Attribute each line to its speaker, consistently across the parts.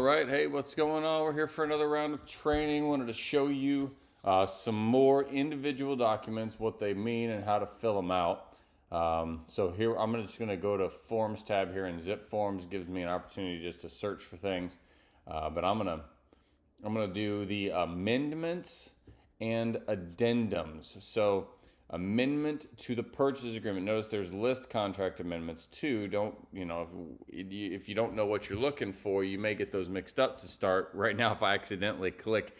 Speaker 1: right, hey, what's going on? We're here for another round of training. Wanted to show you some more individual documents, what they mean, and how to fill them out. So here, I'm just going to go to Forms tab here, and Zip Forms gives me an opportunity just to search for things. But I'm gonna do the amendments and addendums. So amendment to the purchase agreement. Notice there's list contract amendments too. If you don't know what you're looking for, you may get those mixed up to start. Right now, if I accidentally click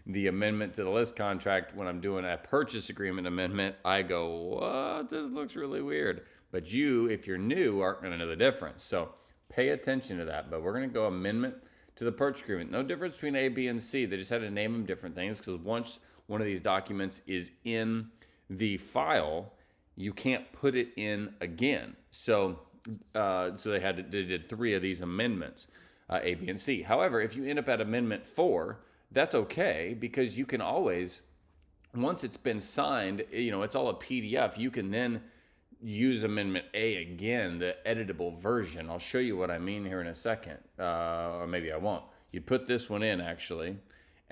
Speaker 1: the amendment to the list contract when I'm doing a purchase agreement amendment, I go, what? This looks really weird. But you, if you're new, aren't going to know the difference. So pay attention to that. But we're going to go amendment to the purchase agreement. No difference between A, B, and C. They just had to name them different things because once one of these documents is in the file, you can't put it in again. So they did 3 of these amendments, A, B, and C. However, if you end up at amendment 4, that's okay because you can always, once it's been signed, it's all a PDF. You can then use amendment A again, the editable version. I'll show you what I mean here in a second, or maybe I won't. You put this one in actually,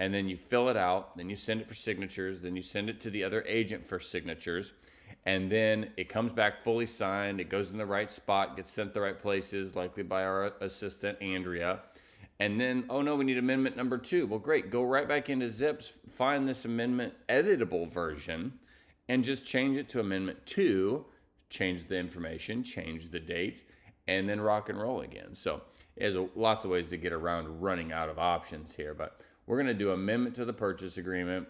Speaker 1: and then you fill it out, then you send it for signatures, then you send it to the other agent for signatures, and then it comes back fully signed, it goes in the right spot, gets sent to the right places, likely by our assistant, Andrea. And then, oh no, we need amendment number 2. Well, great, go right back into Zips, find this amendment editable version, and just change it to amendment 2, change the information, change the date, and then rock and roll again. So there's lots of ways to get around running out of options here, but we're going to do amendment to the purchase agreement.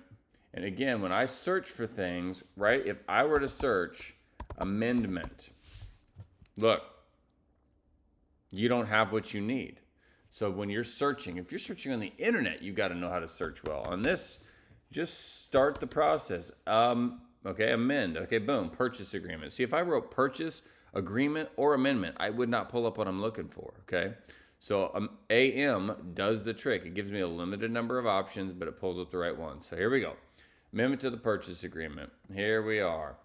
Speaker 1: And again, when I search for things, right, if I were to search amendment, look, you don't have what you need. So when you're searching, if you're searching on the internet, you got to know how to search well. On this, just start the process. Okay, amend. Okay, boom, purchase agreement. See, if I wrote purchase agreement or amendment, I would not pull up what I'm looking for, okay? So AM does the trick. It gives me a limited number of options, but it pulls up the right one. So here we go. Amendment to the purchase agreement. Here we are.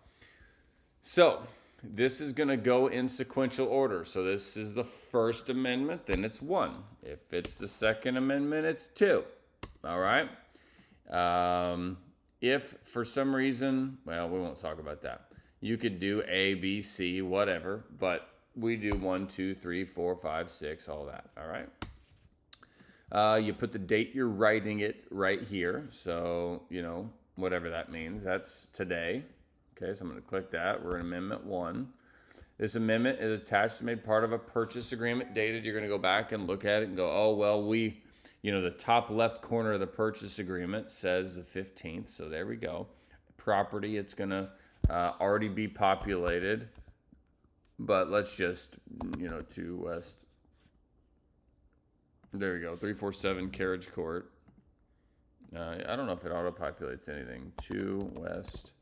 Speaker 1: So this is going to go in sequential order. So this is the first amendment, then it's 1. If it's the second amendment, it's 2. All right? If for some reason, well, we won't talk about that. You could do A, B, C, whatever, but we do 1, 2, 3, 4, 5, 6, all that. All right. You put the date you're writing it right here. So, whatever that means. That's today. Okay, so I'm going to click that. We're in Amendment 1. This amendment is attached and made part of a purchase agreement dated. You're going to go back and look at it and go, oh, well, the top left corner of the purchase agreement says the 15th. So there we go. Property, it's going to already be populated. But let's just, 2 West. There we go. 347 Carriage Court. I don't know if it auto-populates anything. 2 West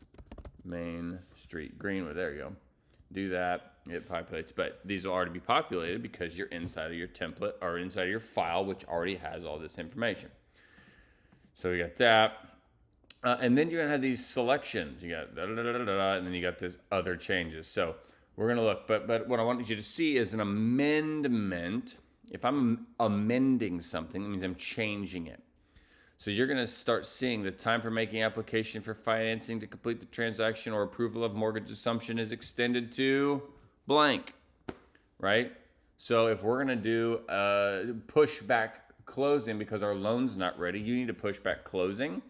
Speaker 1: Main Street. Greenwood. There you go. Do that. It populates. But these will already be populated because you're inside of your template or inside of your file, which already has all this information. So we got that. And then you're going to have these selections. You got da-da-da-da-da, and then you got this other changes. So we're going to look, but what I want you to see is an amendment. If I'm amending something, it means I'm changing it. So you're going to start seeing the time for making application for financing to complete the transaction or approval of mortgage assumption is extended to blank, right? So if we're going to do push back closing because our loan's not ready, you need to push back closing,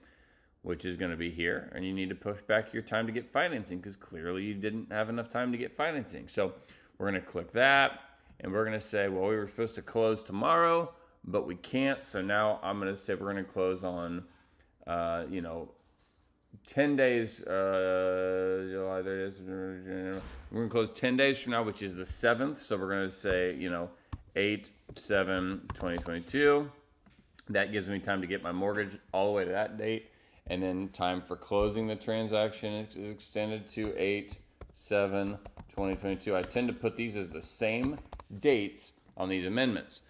Speaker 1: which is going to be here, and you need to push back your time to get financing because clearly you didn't have enough time to get financing. So we're going to click that, and we're going to say, well, we were supposed to close tomorrow, but we can't. So now I'm going to say we're going to close on, 10 days. July, there it is. We're going to close 10 days from now, which is the 7th. So we're going to say, 8/7/2022. That gives me time to get my mortgage all the way to that date. And then time for closing the transaction is extended to 8/7/2022. I tend to put these as the same dates on these amendments.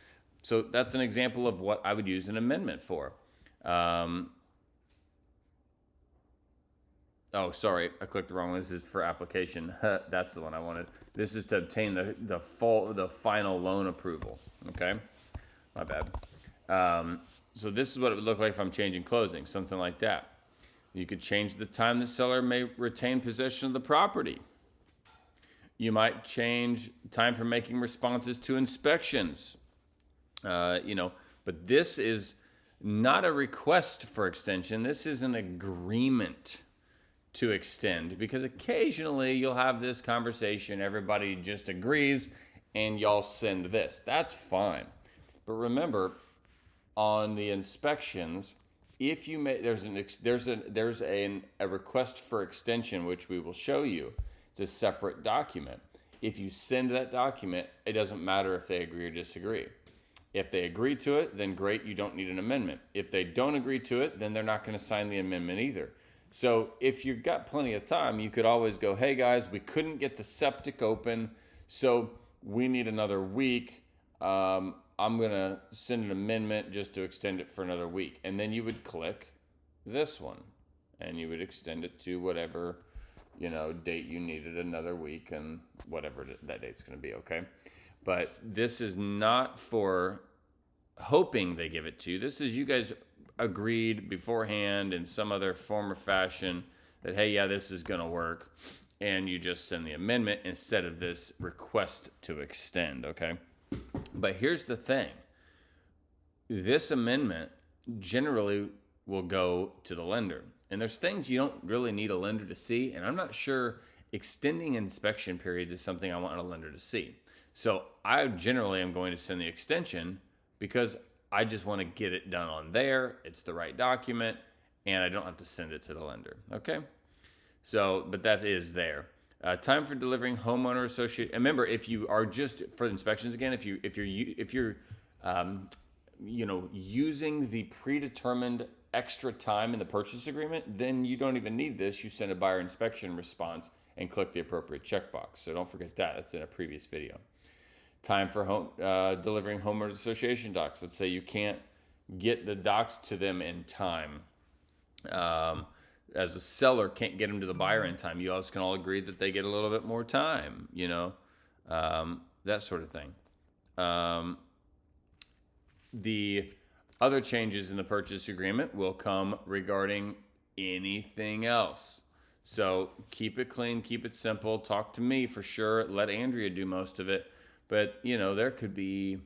Speaker 1: So that's an example of what I would use an amendment for. Oh, sorry, I clicked the wrong one. This is for application. That's the one I wanted. This is to obtain the final loan approval. Okay, my bad. So this is what it would look like if I'm changing closing, something like that. You could change the time the seller may retain possession of the property. You might change time for making responses to inspections. But this is not a request for extension. This is an agreement to extend, because occasionally you'll have this conversation, everybody just agrees, and y'all send this. That's fine. But remember, on the inspections, if you make there's a request for extension, which we will show you. It's a separate document. If you send that document, it doesn't matter if they agree or disagree. If they agree to it, then great, you don't need an amendment. If they don't agree to it, then they're not going to sign the amendment either. So if you've got plenty of time, you could always go, hey guys, we couldn't get the septic open, so we need another week. I'm going to send an amendment just to extend it for another week. And then you would click this one, and you would extend it to whatever, date you needed, another week, and whatever that date's going to be, okay? But this is not for hoping they give it to you. This is you guys agreed beforehand in some other form or fashion that, hey, yeah, this is going to work. And you just send the amendment instead of this request to extend, okay? But here's the thing. This amendment generally will go to the lender. And there's things you don't really need a lender to see. And I'm not sure extending inspection periods is something I want a lender to see. So I generally am going to send the extension because I just want to get it done on there. It's the right document, and I don't have to send it to the lender. Okay? So, but that is there. Time for delivering homeowner association. Remember, if you are just for inspections again, if you're using the predetermined extra time in the purchase agreement, then you don't even need this. You send a buyer inspection response and click the appropriate checkbox. So don't forget that. That's in a previous video. Time for delivering homeowners association docs. Let's say you can't get the docs to them in time. As a seller can't get them to the buyer in time. You also can all agree that they get a little bit more time, that sort of thing. The other changes in the purchase agreement will come regarding anything else. So keep it clean, keep it simple. Talk to me for sure. Let Andrea do most of it. But, there could be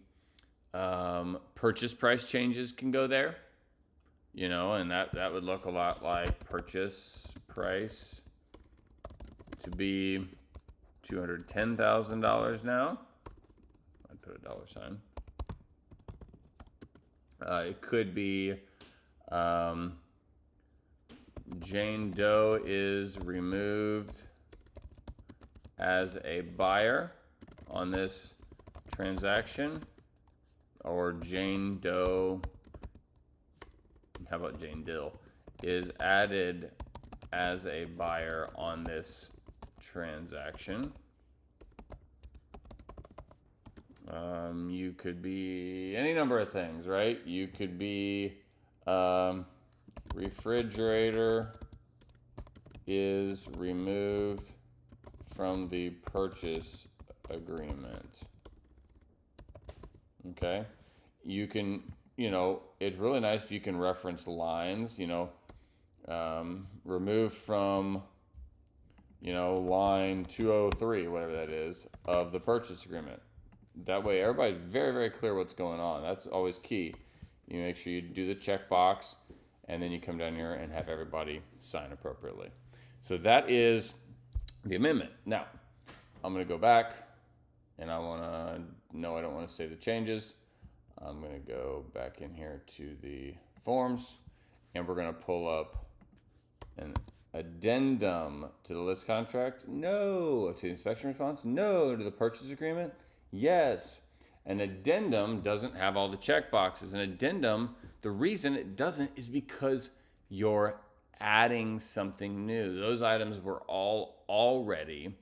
Speaker 1: purchase price changes can go there, and that would look a lot like purchase price to be $210,000 now. I'd put a dollar sign. It could be Jane Doe is removed as a buyer on this transaction, or Jane Doe, how about Jane Dill, is added as a buyer on this transaction. You could be any number of things, right? You could be refrigerator is removed from the purchase agreement. Okay? You can, it's really nice if you can reference lines, remove from, line 203, whatever that is, of the purchase agreement. That way everybody's very, very clear what's going on. That's always key. You make sure you do the checkbox, and then you come down here and have everybody sign appropriately. So that is the amendment. Now, I'm going to go back, and I don't want to say the changes. I'm going to go back in here to the forms, and we're going to pull up an addendum to the list contract. No. To the inspection response. No. To the purchase agreement. Yes. An addendum doesn't have all the check boxes. An addendum, the reason it doesn't is because you're adding something new. Those items were all already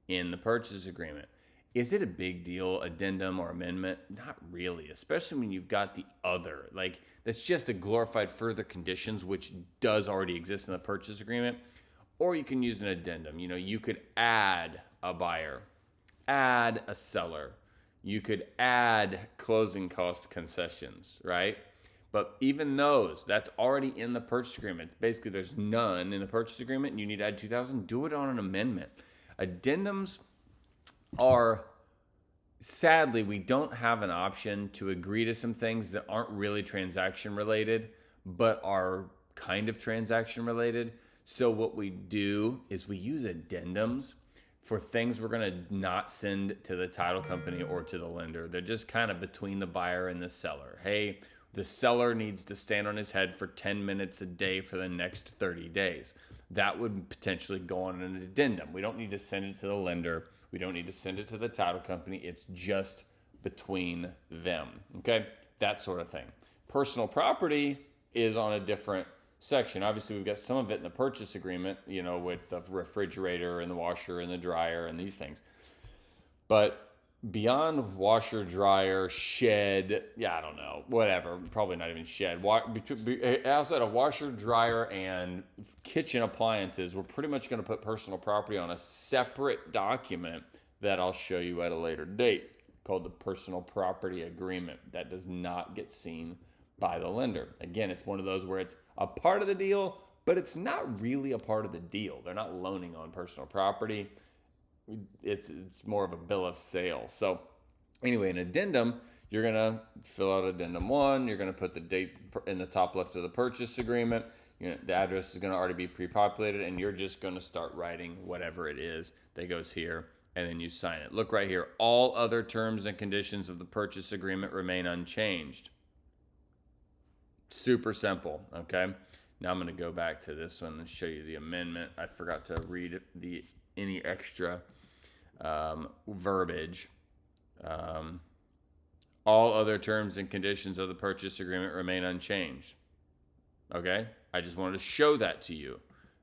Speaker 1: in the purchase agreement. Is it a big deal, addendum or amendment? Not really, especially when you've got the other. Like, that's just a glorified further conditions, which does already exist in the purchase agreement. Or you can use an addendum. You could add a buyer, add a seller. You could add closing cost concessions, right? But even those, that's already in the purchase agreement. Basically, there's none in the purchase agreement, and you need to add 2,000. Do it on an amendment. Addendums are, sadly, we don't have an option to agree to some things that aren't really transaction related, but are kind of transaction related. So what we do is we use addendums for things we're going to not send to the title company or to the lender. They're just kind of between the buyer and the seller. Hey, the seller needs to stand on his head for 10 minutes a day for the next 30 days. That would potentially go on an addendum. We don't need to send it to the lender. We don't need to send it to the title company. It's just between them. Okay? That sort of thing. Personal property is on a different section. Obviously, we've got some of it in the purchase agreement, with the refrigerator and the washer and the dryer and these things. But beyond washer, dryer, shed, I don't know, whatever, probably not even shed. Outside of washer, dryer, and kitchen appliances, we're pretty much going to put personal property on a separate document that I'll show you at a later date called the personal property agreement. That does not get seen by the lender. Again, it's one of those where it's a part of the deal, but it's not really a part of the deal. They're not loaning on personal property. It's more of a bill of sale. So anyway, an addendum, you're going to fill out addendum 1. You're going to put the date in the top left of the purchase agreement. The address is going to already be pre-populated, and you're just going to start writing whatever it is that goes here, and then you sign it. Look right here. All other terms and conditions of the purchase agreement remain unchanged. Super simple, okay? Now I'm going to go back to this one and show you the amendment. I forgot to read any extra verbiage. All other terms and conditions of the purchase agreement remain unchanged. Okay? I just wanted to show that to you.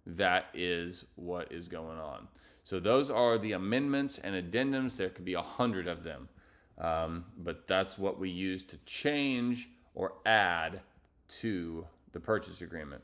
Speaker 1: That is what is going on. So those are the amendments and addendums. There could be 100 of them. But that's what we use to change or add to the purchase agreement.